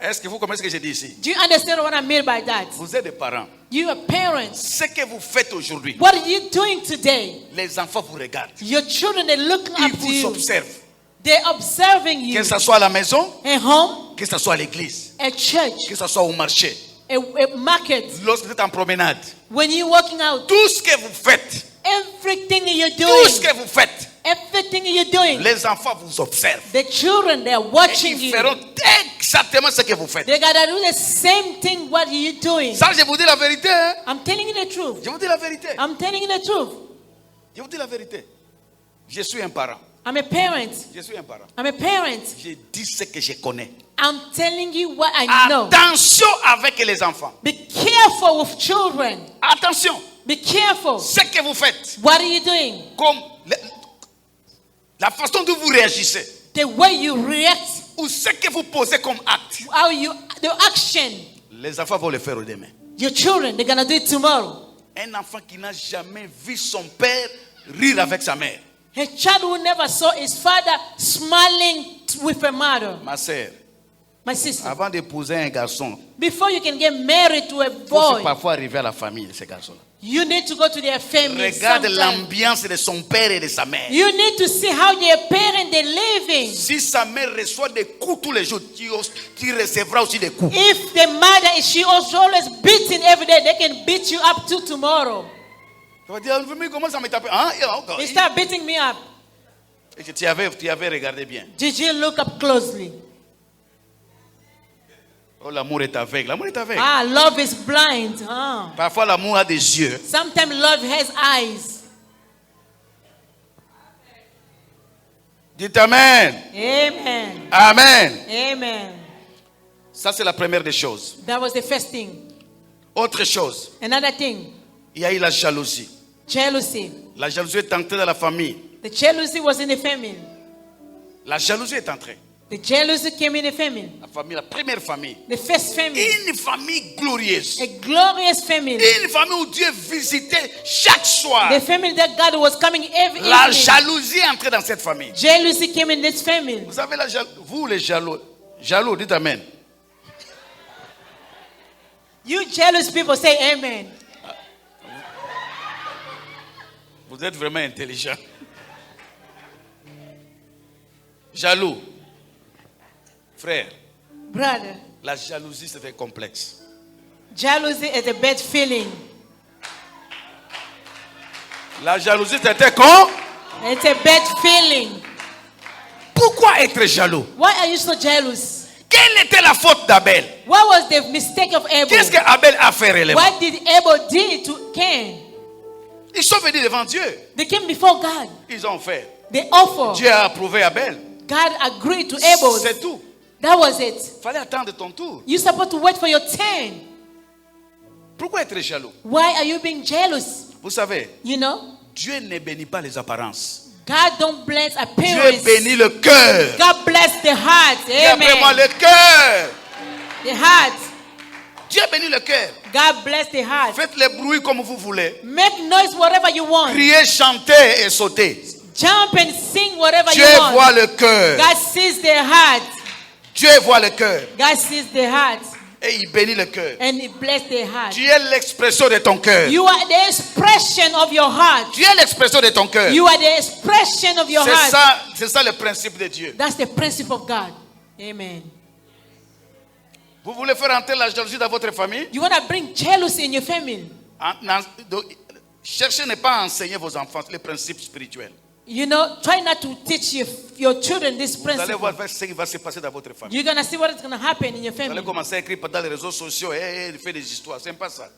Est-ce que vous comprenez ce que je dis ici? Do you understand what I mean by that? Vous êtes des parents. You are parents. Ce que vous faites aujourd'hui, What are you doing today? les enfants vous regardent. Your children, they look Ils up to vous you. observent. They're observing you. Que ce soit à la maison, At home, que ce soit à l'église, at church, que ce soit au marché, a market. lorsque vous êtes en promenade. When you're walking out, Tout ce que vous faites, everything you're tout ce doing, que vous faites, everything you're doing, les enfants vous observent. the children, they're Et watching ils you. feront exactement ce que vous faites. They gotta do the same thing what you're doing. Ça, je vous dis la vérité. Hein? I'm telling you the truth. Je vous dis la vérité. I'm telling you the truth. Je vous dis la vérité. Je suis un parent. I'm a parent. Je suis un parent. I'm a parent. Je dis ce que je connais. I'm telling you what I know. Attention avec les enfants. Be careful with children. Attention. Be careful. Ce que vous faites, What are you doing? comme la façon dont vous réagissez, The way you react, ou ce que vous posez comme acte, how you, the action. les enfants vont le faire demain. Your children, they're gonna do it tomorrow. Un enfant qui n'a jamais vu son père rire avec sa mère. A child who never saw his father smiling with a mother. Ma sœur, My sister, avant d'épouser un garçon, before you can get married to a il faut boy, parfois arriver à la famille de ce garçon-là. you need to go to their family. Regarde sometime. l'ambiance de son père et de sa mère. You need to see how their parents they're living. Si sa mère reçoit des coups tous les jours, tu recevras aussi des coups. If the mother is she also always beating every day, they can beat you up till tomorrow. Tu vas dire, mais comment ça me tape? Hein? They start beating me up. Tu avais regardé bien. Did you look up closely? Oh, l'amour est aveugle. L'amour est aveugle. Ah, love is blind. Ah. Parfois, l'amour a des yeux. Sometimes love has eyes. Dites Amen. Amen. Amen. Amen. Ça, c'est la première des choses. That was the first thing. Autre chose, Another thing, il y a eu la jalousie. jealousy. La jalousie est entrée dans la famille. The jealousy was in the family. La jalousie est entrée. The jealousy came in the family. La famille, la première famille. The first family. Une famille glorieuse. A glorious family. Une famille où Dieu visitait chaque soir. The family that God was coming every La evening. jalousie est entrée dans cette famille. Jealousy came in this family. Vous savez, vous les jaloux, dites Amen. You jealous people say amen. Vous êtes vraiment intelligent. Jaloux. Frère, Brother, La jalousie, c'était complexe. Jealousy is a bad feeling. La jalousie, c'était con. It's a bad feeling. Pourquoi être jaloux? Why are you so jealous? Quelle était la faute d'Abel? What was the mistake of Abel? Qu'est-ce qu'Abel a fait réellement? What did Abel do to Cain? Ils sont venus devant Dieu. They came before God. Ils ont fait. They offered. Dieu a approuvé Abel. God agreed to Abel. C'est tout. That was it. Fallait attendre ton tour. You're supposed to wait for your turn. Pourquoi être jaloux? Why are you being jealous? Vous savez, You know, Dieu ne bénit pas les apparences. God don't bless Dieu appearance. bénit le cœur. God bless the heart. Et après moi, Amen. le cœur. The heart. Dieu bénit le cœur. God bless the heart. Faites les bruits comme vous voulez. Make noise whatever you want. Criez, chantez et sautez. Jump and sing whatever Dieu you want. voit le cœur. God sees the heart. Dieu voit le cœur. God sees the heart. Et il bénit le cœur. And He bless the heart. Tu es l'expression de ton cœur. You are the expression of your heart. Tu es l'expression de ton cœur. You are the expression of your heart. C'est ça le principe de Dieu. That's the principle of God. Amen. Vous voulez faire entrer la jalousie dans votre famille? You want to bring jealousy in your family. Cherchez ne pas à enseigner vos enfants les principes spirituels. You know, try not to teach your children this Vous allez principle. voir ce qui va se passer dans votre famille. You're going to see what is going to happen in your Vous allez family. commencer à écrire dans les réseaux sociaux et faire des histoires. C'est pas ça.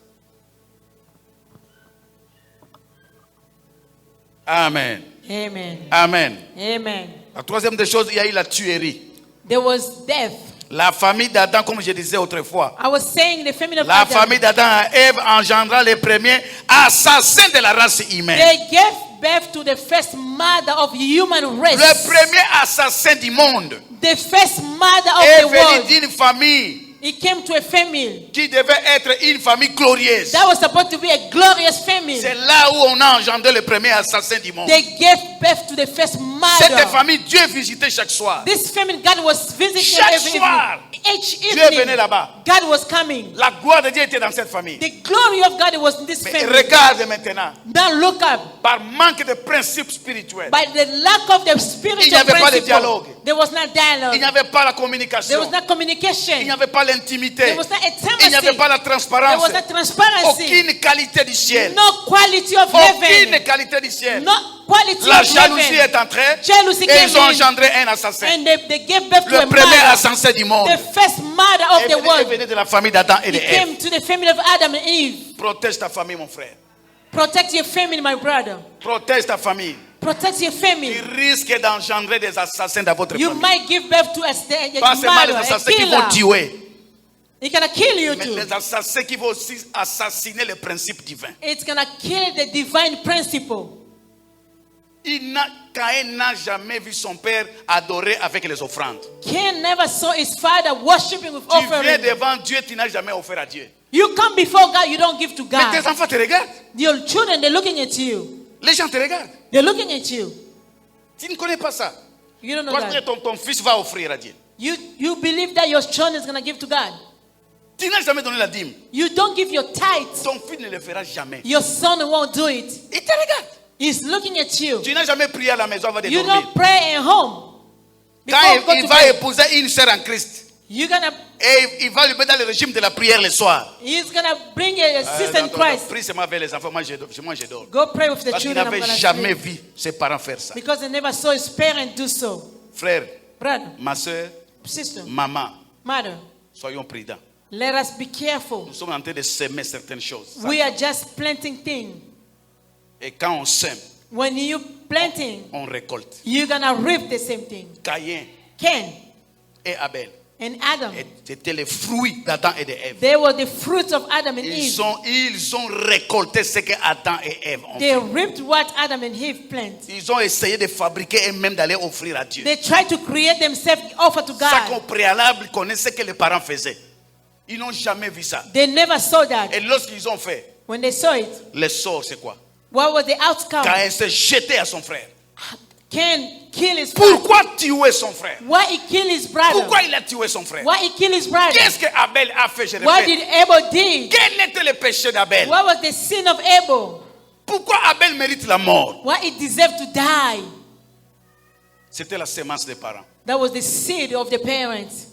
Amen. Amen. Amen. Amen. La troisième des choses, il y a eu la tuerie. There was death. La famille d'Adam, comme je disais autrefois, I was saying the family of la Adam. famille d'Adam et Ève engendra les premiers assassins de la race humaine. They gave birth to the first mother of human race. Le premier assassin du monde The first mother est of the venu world. d'une famille He came to a family qui devait être une famille glorieuse. that was supposed to be a glorious family. C'est là où on a engendré le premier assassin du monde. They gave birth to the first Cette mother. famille, Dieu visitait chaque soir. This family, God was visiting Chaque every soir, evening. Each Dieu venait evening, là-bas. God was coming. La gloire de Dieu était dans cette famille. The glory of God was in this Mais family. regarde maintenant, Now look up. par manque de principes spirituels, By the lack of the Il n'y spiritual avait pas de principle, dialogue. there was not il dialogue. n'y avait pas la There communication, was not il communication. n'y avait pas l'intimité, There was not il n'y avait intimacy. pas la There transparence, was not transparency. aucune qualité du ciel, No quality of aucune heaven. qualité du ciel. No quality La of jalousie heaven. est entrée Jealousy et came ils ont in. engendré un assassin. And they gave birth to Le a premier mother. assassin du monde. The first mother of the Il world. venait de la famille d'Adam et He de Ève. came to the family of Adam and Eve. Protège ta famille, mon frère. Protect your family, my brother. Protège ta famille. Protect your Tu family. risques d'engendrer des assassins dans votre You famille. might give birth to a Pas seulement les murderer, a assassins qui vont killer. tuer, It's gonna kill you mais too. les assassins qui vont aussi assassiner les principes divins. It's gonna kill the divine principle. Caïn n'a jamais vu son père adorer avec les offrandes. Cain never saw his father worshiping with Tu viens offering. devant Dieu, tu n'as jamais offert à Dieu. You come before God, you don't give to Mais tes God. enfants te regardent. Your children, they're looking at you. Les gens te regardent. They're looking at you. Tu ne connais pas ça. You don't know Parce que that. ton fils va offrir à Dieu. You believe that your child is gonna give to God. Tu n'as jamais donné la dîme. You don't give your tithes. Ton fils ne le fera jamais. Your son won't do it. Il te regarde. He's looking at you. Tu n'as jamais prié à la maison avant de You dormir. don't pray at home. Quand Before you go il to va bed, épouser une sœur en Christ, you're gonna et il va lui mettre dans le régime de la prière le soir. he's gonna bring a sister in Christ. Prie seulement avec les enfants, moi je dors. Go pray with the Parce qu'il children. I'm n'avait gonna jamais sleep. vu ses parents faire ça. Because they never saw his parents do so. Frère, Brother, ma soeur, sister, maman, mother, soyons prudents. let us be careful. Nous sommes en train de semer certaines choses. We are just planting things. Et quand on sème, When you planting, on récolte. you're gonna reap the same thing. Caïn Cain et Abel and Adam, c'était les fruits d'Adam et d'Ève. they were the fruits of Adam and Eve. Ils ont récolté ce que Adam et Ève ont They fait. reaped what Adam and Eve planted. Ils ont essayé de fabriquer et même d'aller offrir à Dieu. They tried to create themselves, offer to Ça qu'au God. préalable, ils connaissaient ce que les parents faisaient. Ils n'ont jamais vu ça. They never saw that. Et lorsqu'ils ont fait, When they saw it, le sort c'est quoi? what was the outcome? Caïn s'est jeté à son frère. Cain killed his brother. Pourquoi tuer son frère? Why he killed his brother? Pourquoi il a tué son frère? Why he killed his brother? Qu'est-ce que Abel a fait? Je What répète. did Abel do? Quel était le péché d'Abel? What was the sin of Abel? Pourquoi Abel mérite la mort? Why he deserved to die? C'était la sémence des parents. That was the seed of the parents.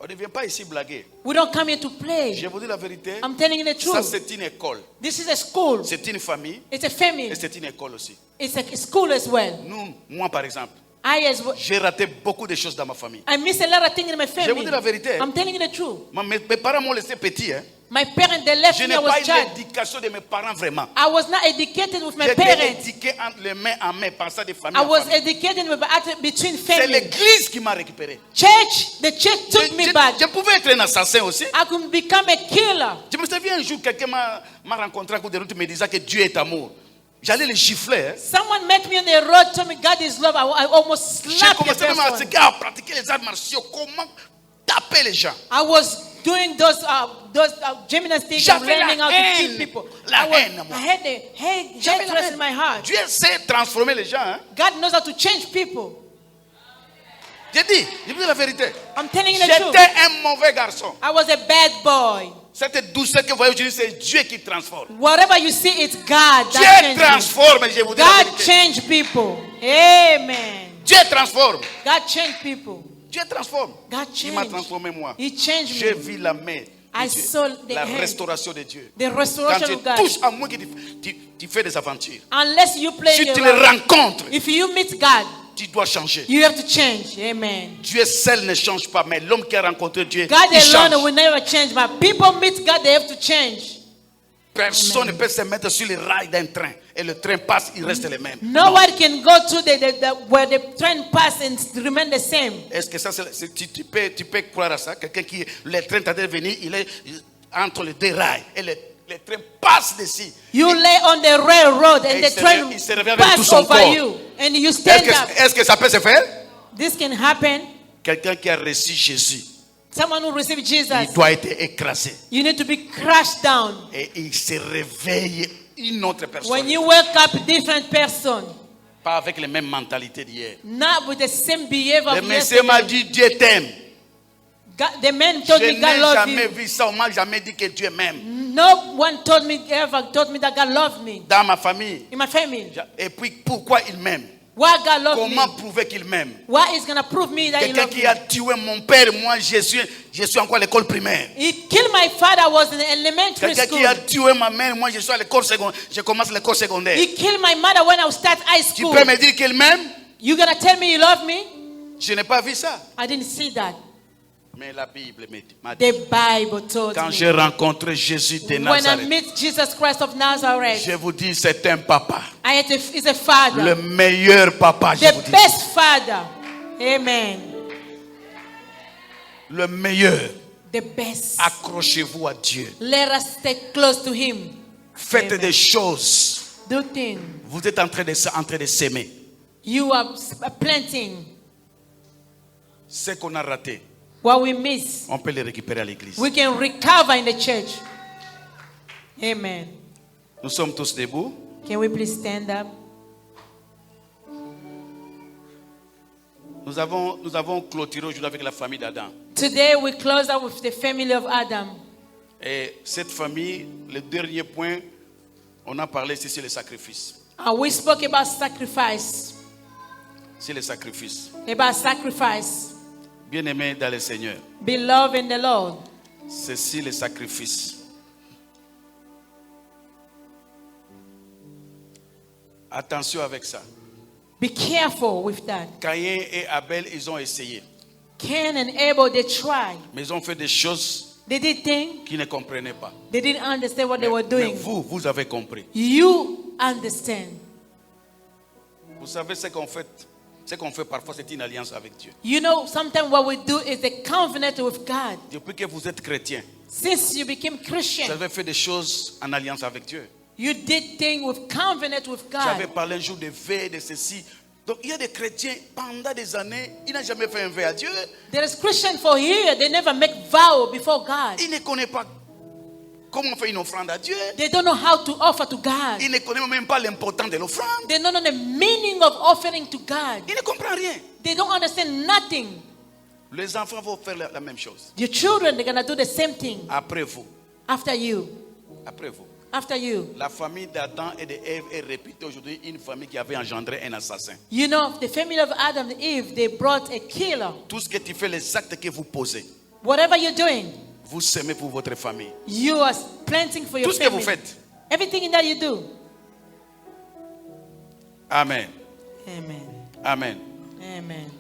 On ne vient pas ici blaguer. We don't come here to play. Je vous dis la vérité. I'm telling you the Ça, truth. c'est une école. This is a school. C'est une famille. It's a family. Et c'est une école aussi. It's a school as well. Moi, par exemple, J'ai raté beaucoup de choses dans ma famille. I miss a lot of things in my family. Je vous dis la vérité. I'm telling you the truth. Mes parents m'ont laissé petit. My parents, they left Je me n'ai when I pas was eu child. l'éducation de mes parents vraiment. I was not educated with my J'étais parents. éduqué entre les mains en main, pensant des familles. I en was famille. educated between C'est families. l'église qui m'a récupéré. The church took me back. Je pouvais être un assassin aussi. I could become a killer. Je me souviens un jour, quelqu'un m'a rencontré à côté de route, me disant que Dieu est amour. J'allais le gifler. Hein. Someone met me on the road, told me God is love. I almost J'ai slapped the commencé même person. à pratiquer les arts martiaux. Comment taper les gens? I was doing those gymnastics and J'avais learning la how to haine. kill people. La haine, I moi. had the J'avais la hatred haine. in my heart. Dieu sait transformer les gens. Hein. God knows how to change people. J'ai dit, je vous dis la vérité. I'm telling you the truth. J'étais un mauvais garçon. I was a bad boy. Cette douceur que vous voyez aujourd'hui, c'est Dieu qui transforme. Whatever you see, it's God Dieu that changes. transforme, je vous dis la God vérité. change people. Amen. Dieu transforme. God change people. Dieu transforme. God Il m'a change. transformé moi. He changed J'ai me. vu la main de I Dieu, saw the la hand. restauration de Dieu. The Quand restoration tu of God. touches à moi que tu fais des aventures. Unless you play Si tu le around. rencontres, If you meet God, tu dois changer. you have to change. Amen. Dieu seul ne change pas, mais l'homme qui a rencontré Dieu, God il change. alone will never change, but people meet God, they have to change. Personne ne peut se mettre sur les rails d'un train et le train passe, il reste le même. No Non. one can go to where the train pass and remain the same. Est-ce que ça, tu peux croire à ça? Quelqu'un qui, le train est en train de venir, il est entre les deux rails et le train passe dessus. You lay on the railroad and Et the train il se réveille avec tout pass son over corps. you and you stand up. Est-ce que ça peut se faire? This can happen. Quelqu'un qui a reçu Jésus, Someone who received il Jesus, doit être écrasé. you need to be crushed down. Et il se réveille une autre personne. When you wake up, different person, Pas avec les mêmes mentalités d'hier. not with the same behavior Le of monsieur m'a yesterday. dit Dieu t'aime. The man told Je me n'ai God loved jamais you. vu ça. On m'a jamais dit que Dieu m'aime. No one ever told me that God loved me. Dans ma famille. In my family, Et puis pourquoi il m'aime? why God loved Comment me? prouver qu'il m'aime? Why is gonna prove me that He Quelqu'un loved qui me? a tué mon père, moi je suis encore à l'école primaire. He killed my father. I was in elementary Quelqu'un school. qui a tué ma mère, moi je suis à l'école secondaire. Je commence l'école secondaire. He killed my mother when I start high Tu school. peux me dire qu'il m'aime? You gonna tell me you love me? Je n'ai pas vu ça. I didn't see that. Mais la Bible m'a dit. The Bible told Quand me. j'ai rencontré Jésus de When I Nazareth, meet Jesus Christ of Nazareth, je vous dis, c'est un papa. he's a father. Le meilleur papa, je vous The dis. best father. Amen. Le meilleur. The best. Accrochez-vous à Dieu. Let us stay close to Him. Faites Amen. des choses. Do things. Vous êtes en train de s'aimer. You are planting. Ce qu'on a raté, What we miss, on peut le récupérer à l'église. we can recover in the church. Amen. Nous sommes tous debout. Can we please stand up? Nous avons clôturé aujourd'hui avec la famille d'Adam. Today we close out with the family of Adam. Et cette famille, le dernier point, on a parlé, c'est sur les sacrifices. We spoke about sacrifice. C'est les sacrifices. About sacrifice. Bien-aimés dans le Seigneur, Beloved in the Lord. c'est sur les sacrifices. Attention avec ça. Be careful with that. Caïn et Abel, ils ont essayé. Cain and Abel, they tried. Mais ils ont fait des choses They did things. qu'ils ne comprenaient pas. They didn't understand what they were Mais doing. vous avez compris. You understand. Vous savez ce qu'on fait. Ce qu'on fait parfois, c'est une alliance avec Dieu. You know, sometimes what we do is a covenant with God. Depuis que vous êtes chrétien, Since you became vous Christian, avez fait des choses en alliance avec Dieu. you did things with covenant with J'avais God. parlé un jour de vœux, de ceci. Donc il y a des chrétiens, pendant des années, ils n'ont jamais fait un vœu à Dieu. There is Christian for here. They never make vow before God. Ils ne connaissent pas comment on fait une offrande à Dieu. They don't know how to offer to God. Ils ne connaissent même pas l'importance de l'offrande. They don't know the meaning of offering to God. Ils ne comprennent rien. They don't understand nothing. Les enfants vont faire la même chose. Your children, they're gonna do the same thing Après vous. after you. Après vous. After you. La famille d'Adam et d'Ève est réputée aujourd'hui une famille qui avait engendré un assassin. You know, the family of Adam and Eve, they brought a killer. Tout ce que tu fais, les actes que vous posez, Whatever you're doing, vous semez pour votre famille. you are planting for your Tout ce que vous family. faites. Everything that you do. Amen. Amen. Amen. Amen.